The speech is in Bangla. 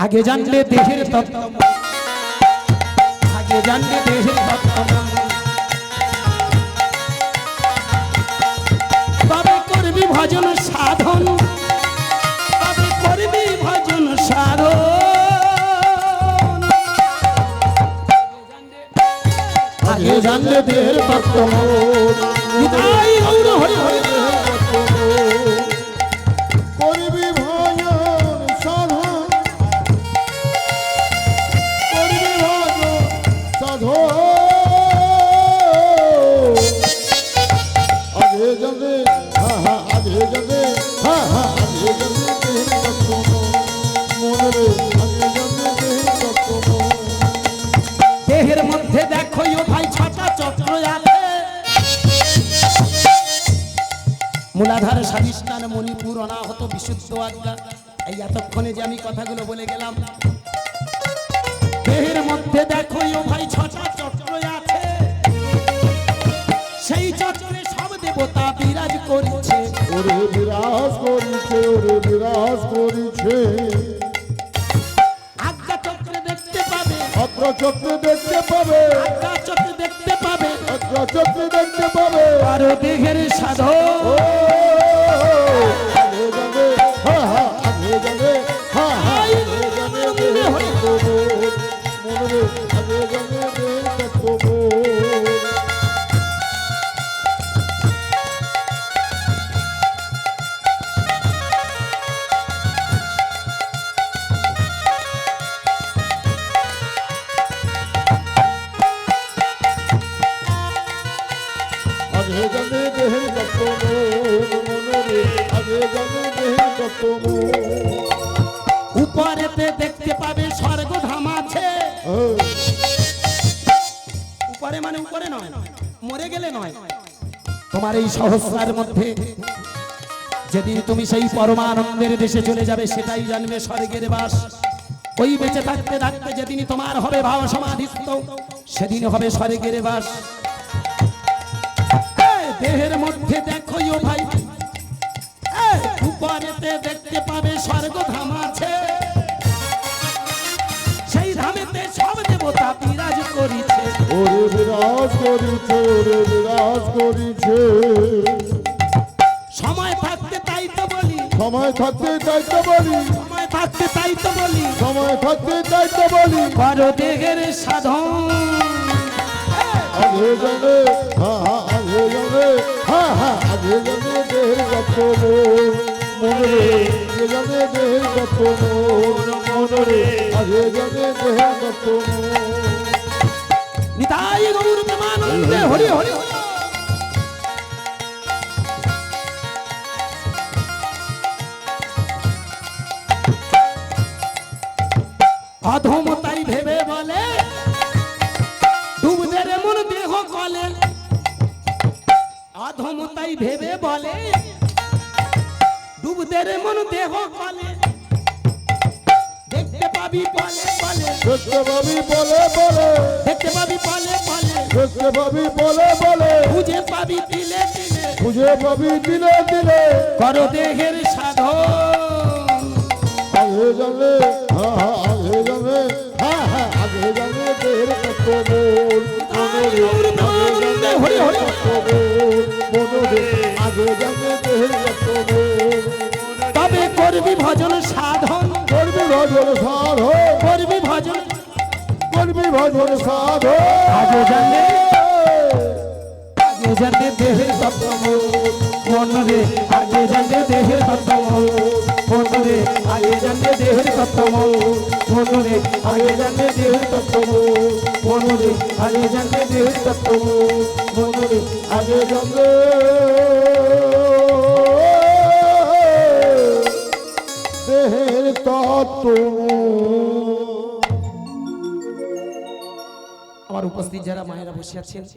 আগে জানলে দেহের তত্ত্ব, আগে জানলে দেহের তত্ত্ব, তবে করবি ভজন সাধন, তবে করবি ভজন সাধন। আগে জানলে দেহের তত্ত্ব, নিতাই গৌর হরি হরি। করবি ভজন সাধন, করবি ভজন সাধন। আগে জানলে হা হা, আগে জানলে হা হা, আগে জানলে দেহের তত্ত্ব মন রে, আগে জানলে দেহের তত্ত্ব মন। দেহের মধ্যে দেখো ও ভাই ছটা চক্র আছে, মূলাধার স্বাধিষ্ঠান মণিপুর অনাহত বিশুদ্ধ আজ্ঞা। এই এতক্ষণে যে আমি কথাগুলো বলে গেলাম, দেহের মধ্যে দেখো ও ভাই ছটা চক্র আছে, সেই চক্রে সব দেবতা বিরাজ করছে। ওরে বিরাজ করিছে, ওরে বিরাজ করিছে। আজ্ঞা চক্রে দেখতে পাবে, অত্র চক্রে দেখতে পাবে, আজ্ঞা চক্রে দেখতে পাবে, অত্র চক্রে দেখতে পাবে। আর দেহের সাধন। ও আগে যাবে হা হা, আগে যাবে হা হা, আগে যাবে দেহের তত্ত্ব মন রে, আগে যাবে দেহের তত্ত্ব মন। আগে জানে দেহের তত্ত্ব মন রে, আগে জানে দেহের তত্ত্ব মন। উপরেতে দেখতে পাবে স্বর্গ ধাম আছে, উপরে মানে উপরে নয়, মরে গেলে নয়। তোমার এই সহস্রার মধ্যে যেদিন তুমি সেই পরমানন্দের দেশে চলে যাবে, সেটাই জানবে স্বর্গের বাস। ওই বেঁচে থাকতে থাকতে যেদিন তোমার হবে ভাব সমাধিস্থ, সেদিন হবে স্বর্গের বাস। দেহের মধ্যে দেখো ও ভাই, উপরেতে দেখতে পাবে স্বর্গ ধাম আছে, সেই ধামেতে সব দেবতা বিরাজ করিছে। ওরে বিরাজ করিছে, ওরে বিরাজ করিছে। সময় থাকতে তাই তো বলি, সময় থাকতে দায়িত্ব বলি, সময় থাকতে তাই তো বলি, সময় থাকতে দায়িত্ব বলি। করো দেহের সাধন। আগে জানে হা হা, আগে জানে হা হা, আগে জানে দেহের তত্ত্ব মন রে, আগে জানে দেহের তত্ত্ব মন রে, আগে জানে দেহের তত্ত্ব মন। নিতাই গৌর প্রেমানন্দে হরি হরি। অধম তাই ভেবে বলে, ডুবদের মন দেহ কলে। অধম তাই ভেবে বলে, ডুবদের মন দেহ কলে। দেখতে পাবি বলে বলে, দেখতে পাবি বলে বলে, দেখতে পাবি বলে বলে, দেখতে পাবি বলে বলে, বুঝে পাবি দিলে দিলে, খুঁজে পাবি দিলে দিলে। করো দেহের সাধন। আগে জানে হা হা, আগে জানে হা হা, আগে জানে দেহের তত্ত্ব মন রে, আগে জানে হরি হরি। তত্ত্ব মন রে, আগে জানে দেহের তত্ত্ব মন। তবে করবি ভজন সাধন, করবি ভজন সাধন, করবি ভজন। করবি ভজন সাধন। আগে জানলে, আগে জানলে দেহের তত্ত্ব মন রে, আগে জানলে দেহের তত্ত্ব মন রে, আগে জানলে দেহের তত্ত্ব মন রে, আগে জানলে দেহের তত্ত্ব মন রে, আগে জানলে দেহের তত্ত্ব মন রে, আগে জানলে দেহের তত্ত্ব। আমার উপস্থিত যারা মায়েরা বসে আছেন,